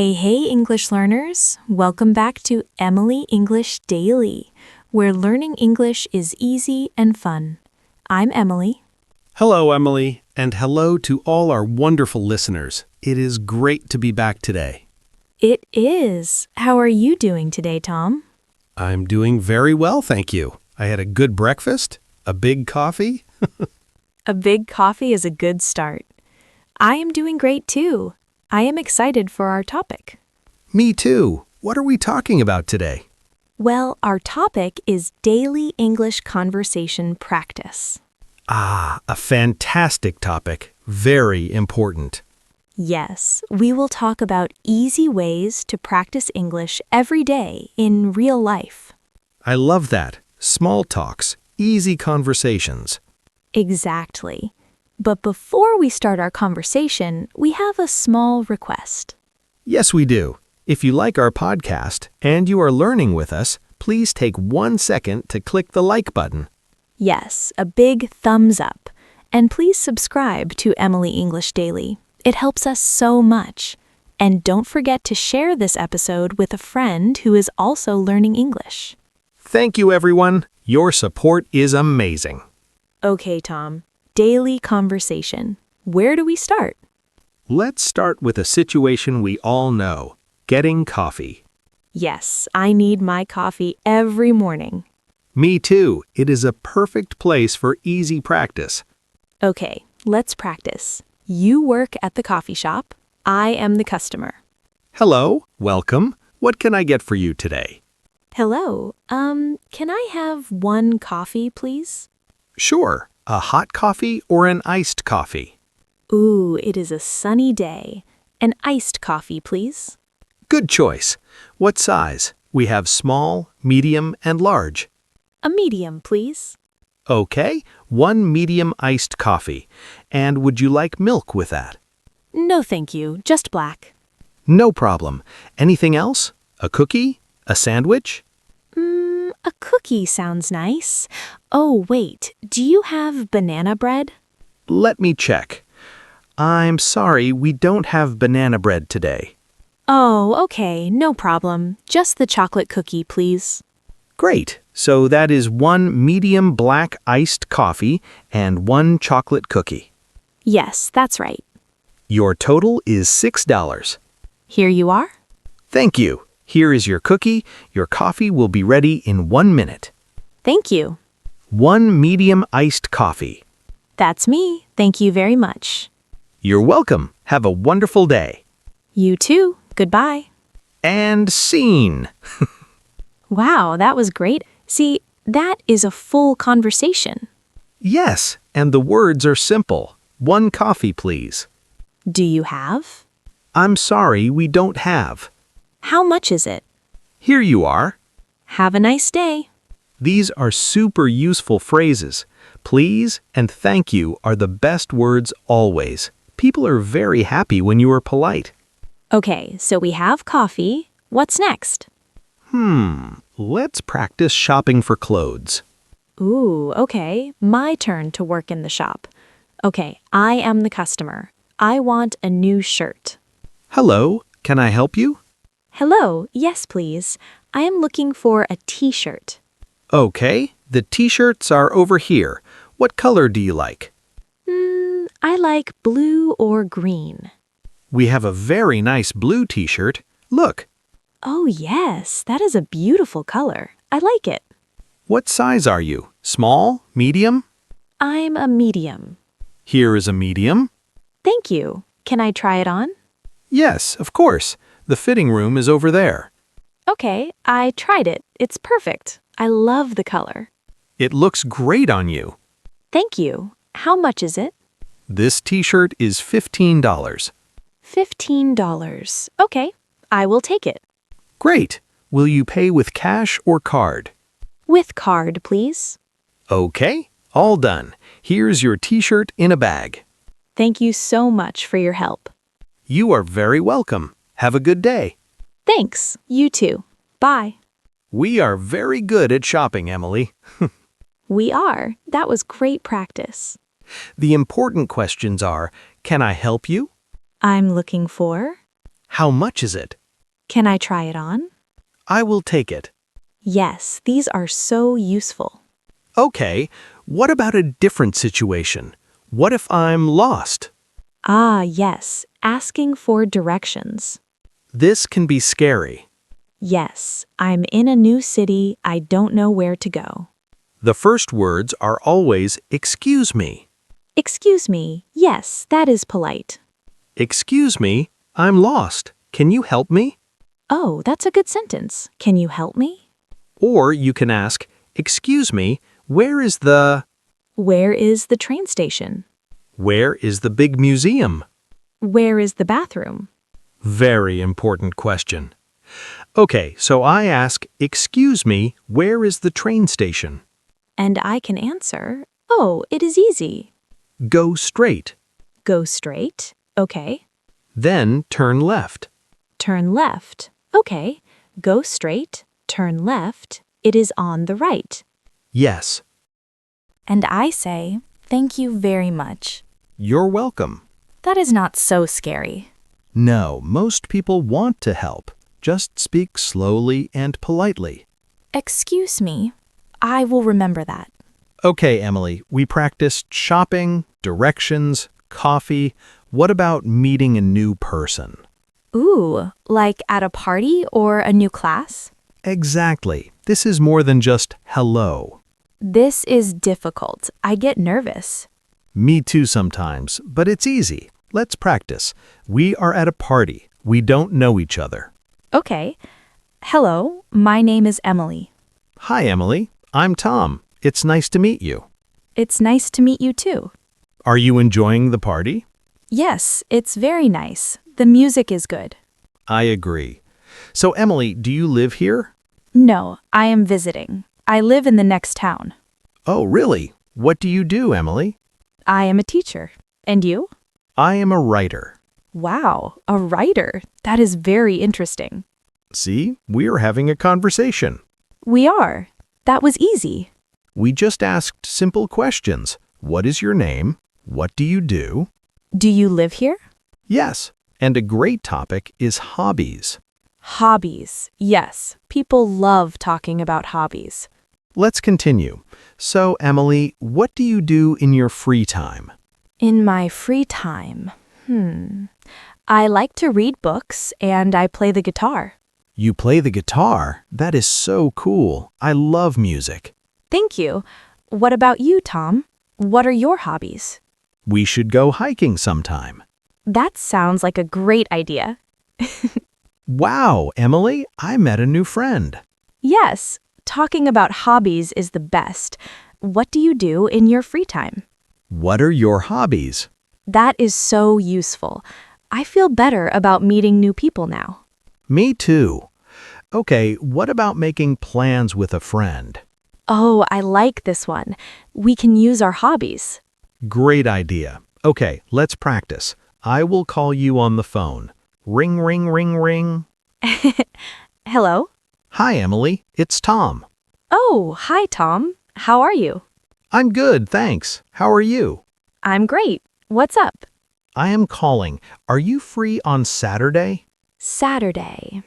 Hey, English learners! Welcome back to Emily English Daily, where learning English is easy and fun. I'm Emily. Hello, Emily, and hello to all our wonderful listeners. It is great to be back today. It is. How are you doing today, Tom? I'm doing very well, thank you. I had a good breakfast, a big coffee. A big coffee is a good start. I am doing great too. I am excited for our topic. Me too. What are we talking about today? Well, our topic is daily English conversation practice. A fantastic topic. Very important. Yes, we will talk about easy ways to practice English every day in real life. I love that. Small talks, easy conversations. Exactly. But before we start our conversation, we have a small request. Yes, we do. If you like our podcast and you are learning with us, please take 1 second to click the like button. Yes, a big thumbs up. And please subscribe to Emily English Daily. It helps us so much. And don't forget to share this episode with a friend who is also learning English. Thank you, everyone. Your support is amazing. Okay, Tom. Daily conversation. Where do we start? Let's start with a situation we all know, getting coffee. Yes, I need my coffee every morning. Me too. It is a perfect place for easy practice. Okay, let's practice. You work at the coffee shop. I am the customer. Hello, welcome. What can I get for you today? Hello, can I have 1 coffee, please? Sure, a hot coffee or an iced coffee? Ooh, it is a sunny day. An iced coffee, please. Good choice. What size? We have small, medium, and large. A medium, please. Okay, 1 medium iced coffee. And would you like milk with that? No, thank you. Just black. No problem. Anything else? A cookie? A sandwich? A cookie sounds nice. Oh, wait. Do you have banana bread? Let me check. I'm sorry, we don't have banana bread today. Oh, okay. No problem. Just the chocolate cookie, please. Great. So that is 1 medium black iced coffee and 1 chocolate cookie. Yes, that's right. Your total is $6. Here you are. Thank you. Here is your cookie. Your coffee will be ready in 1 minute. Thank you. 1 medium iced coffee. That's me. Thank you very much. You're welcome. Have a wonderful day. You too. Goodbye. And scene. Wow, that was great. See, that is a full conversation. Yes, and the words are simple. 1 coffee, please. Do you have? I'm sorry, we don't have. How much is it? Here you are. Have a nice day. These are super useful phrases. Please and thank you are the best words always. People are very happy when you are polite. Okay, so we have coffee. What's next? Let's practice shopping for clothes. Ooh, okay. My turn to work in the shop. Okay, I am the customer. I want a new shirt. Hello, can I help you? Hello, yes, please. I am looking for a t-shirt. Okay, the t-shirts are over here. What color do you like? I like blue or green. We have a very nice blue t-shirt. Look. Oh, yes, that is a beautiful color. I like it. What size are you? Small? Medium? I'm a medium. Here is a medium. Thank you. Can I try it on? Yes, of course. The fitting room is over there. Okay, I tried it. It's perfect. I love the color. It looks great on you. Thank you. How much is it? This t-shirt is $15. $15. Okay, I will take it. Great. Will you pay with cash or card? With card, please. Okay, all done. Here's your t-shirt in a bag. Thank you so much for your help. You are very welcome. Have a good day. Thanks. You too. Bye. We are very good at shopping, Emily. We are. That was great practice. The important questions are, can I help you? I'm looking for. How much is it? Can I try it on? I will take it. Yes, these are so useful. Okay, what about a different situation? What if I'm lost? Ah, yes, asking for directions. This can be scary. Yes, I'm in a new city. I don't know where to go. The first words are always excuse me. Excuse me. Yes, that is polite. Excuse me, I'm lost. Can you help me? Oh, that's a good sentence. Can you help me? Or you can ask, excuse me, where is the Train station? where is the big museum? Where is the bathroom? Very important question. Okay, so I ask, excuse me, where is the train station? And I can answer, oh, it is easy. Go straight. Go straight. Okay. Then turn left. Turn left. Okay. Go straight. Turn left. It is on the right. Yes. And I say, thank you very much. You're welcome. That is not so scary. No, most people want to help. Just speak slowly and politely. Excuse me. I will remember that. Okay, Emily, we practiced shopping, directions, coffee. What about meeting a new person? Ooh, like at a party or a new class? Exactly. This is more than just hello. This is difficult. I get nervous. Me too sometimes, but it's easy. Let's practice. We are at a party. We don't know each other. Okay. Hello, my name is Emily. Hi, Emily. I'm Tom. It's nice to meet you. It's nice to meet you too. Are you enjoying the party? Yes, it's very nice. The music is good. I agree. So, Emily, do you live here? No, I am visiting. I live in the next town. Oh, really? What do you do, Emily? I am a teacher. And you? I am a writer. Wow, a writer. That is very interesting. See, we are having a conversation. We are. That was easy. We just asked simple questions. What is your name? What do you do? Do you live here? Yes, and a great topic is hobbies. Hobbies. Yes, people love talking about hobbies. Let's continue. So, Emily, what do you do in your free time? In my free time, I like to read books and I play the guitar. You play the guitar? That is so cool. I love music. Thank you. What about you, Tom? What are your hobbies? We should go hiking sometime. That sounds like a great idea. Wow, Emily, I met a new friend. Yes, talking about hobbies is the best. What do you do in your free time? What are your hobbies? That is so useful. I feel better about meeting new people now. Me too. Okay, what about making plans with a friend? Oh, I like this one. We can use our hobbies. Great idea. Okay, let's practice. I will call you on the phone. Ring, ring, ring, ring. Hello? Hi, Emily. It's Tom. Oh, hi, Tom. How are you? I'm good, thanks. How are you? I'm great. What's up? I am calling. Are you free on Saturday? Saturday.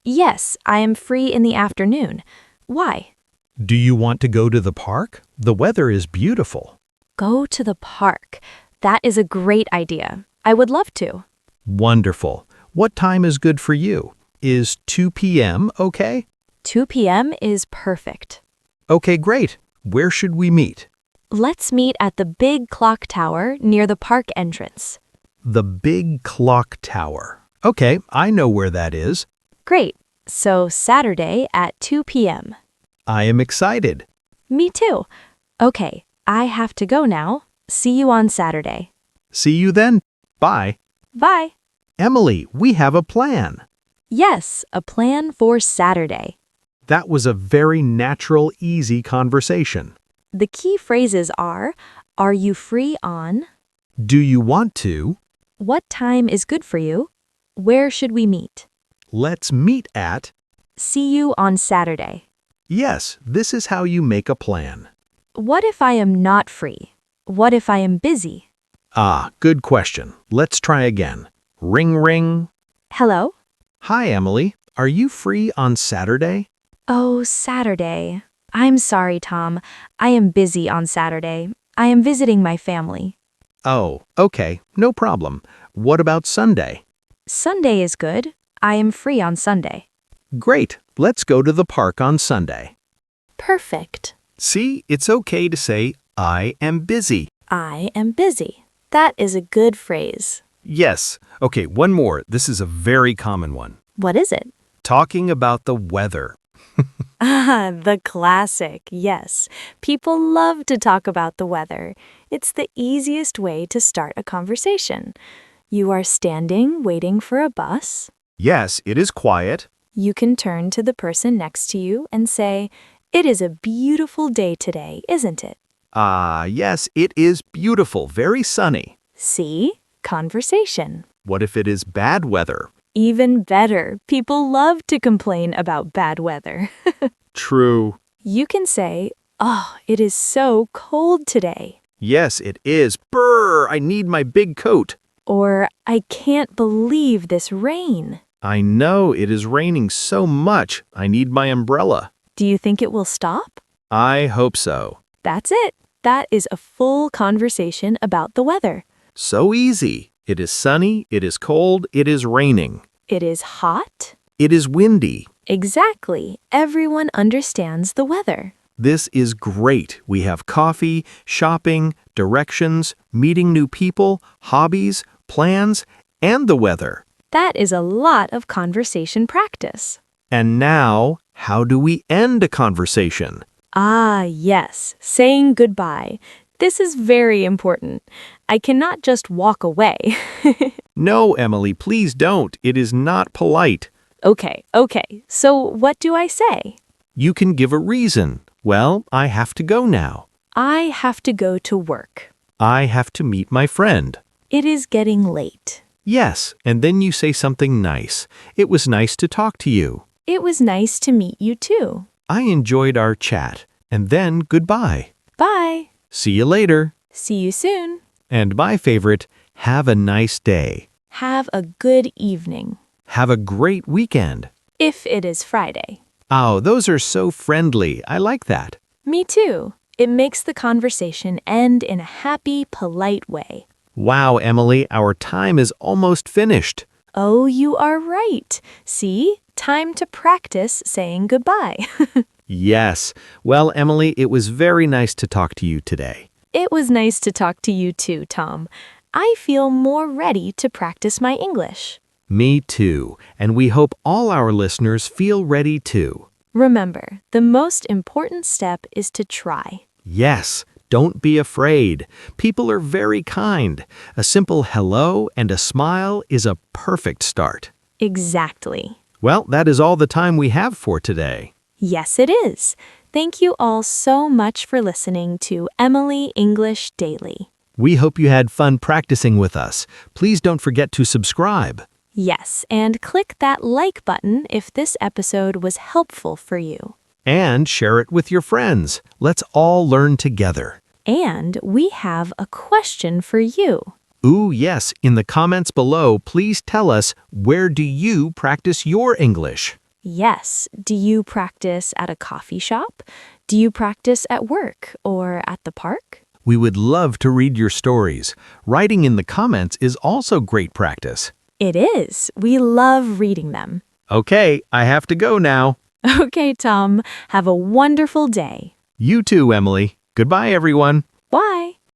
Yes, I am free in the afternoon. Why? Do you want to go to the park? The weather is beautiful. Go to the park. That is a great idea. I would love to. Wonderful. What time is good for you? Is 2 p.m. okay? 2 p.m. is perfect. Okay, great. Where should we meet? Let's meet at the big clock tower near the park entrance. The big clock tower. Okay, I know where that is. Great. So Saturday at 2 p.m. I am excited. Me too. Okay, I have to go now. See you on Saturday. See you then. Bye. Bye. Emily, we have a plan. Yes, a plan for Saturday. That was a very natural, easy conversation. The key phrases are you free on? Do you want to? What time is good for you? Where should we meet? Let's meet at. See you on Saturday. Yes, this is how you make a plan. What if I am not free? What if I am busy? Ah, good question. Let's try again. Ring ring. Hello? Hi, Emily. Are you free on Saturday? Oh, Saturday. I'm sorry, Tom. I am busy on Saturday. I am visiting my family. Oh, okay. No problem. What about Sunday? Sunday is good. I am free on Sunday. Great. Let's go to the park on Sunday. Perfect. See, it's okay to say, I am busy. I am busy. That is a good phrase. Yes. Okay, one more. This is a very common one. What is it? Talking about the weather. Ah, the classic, yes. People love to talk about the weather. It's the easiest way to start a conversation. You are standing waiting for a bus. Yes, it is quiet. You can turn to the person next to you and say, "It is a beautiful day today, isn't it?" Yes, it is beautiful, very sunny. See? Conversation. What if it is bad weather? Even better, people love to complain about bad weather. True. You can say, "Oh, it is so cold today." Yes, it is. Brr, I need my big coat. Or, "I can't believe this rain." I know it is raining so much. I need my umbrella. Do you think it will stop? I hope so. That's it. That is a full conversation about the weather. So easy. It is sunny, it is cold, it is raining. It is hot. It is windy. Exactly. Everyone understands the weather. This is great. We have coffee, shopping, directions, meeting new people, hobbies, plans, and the weather. That is a lot of conversation practice. And now, how do we end a conversation? Ah, yes, saying goodbye. This is very important. I cannot just walk away. No, Emily, please don't. It is not polite. Okay. So what do I say? You can give a reason. Well, I have to go now. I have to go to work. I have to meet my friend. It is getting late. Yes, and then you say something nice. It was nice to talk to you. It was nice to meet you too. I enjoyed our chat. And then goodbye. Bye. See you later. See you soon. And my favorite, have a nice day. Have a good evening. Have a great weekend. If it is Friday. Oh, those are so friendly. I like that. Me too. It makes the conversation end in a happy, polite way. Wow, Emily, our time is almost finished. Oh, you are right. See? Time to practice saying goodbye. Yes. Well, Emily, it was very nice to talk to you today. It was nice to talk to you too, Tom. I feel more ready to practice my English. Me too. And we hope all our listeners feel ready too. Remember, the most important step is to try. Yes. Don't be afraid. People are very kind. A simple hello and a smile is a perfect start. Exactly. Well, that is all the time we have for today. Yes, it is. Thank you all so much for listening to Emily English Daily. We hope you had fun practicing with us. Please don't forget to subscribe. Yes, and click that like button if this episode was helpful for you. And share it with your friends. Let's all learn together. And we have a question for you. Ooh, yes. In the comments below, please tell us, where do you practice your English? Yes, do you practice at a coffee shop? Do you practice at work or at the park? We would love to read your stories. Writing in the comments is also great practice. It is. We love reading them. Okay, I have to go now. Okay, Tom. Have a wonderful day. You too, Emily. Goodbye, everyone.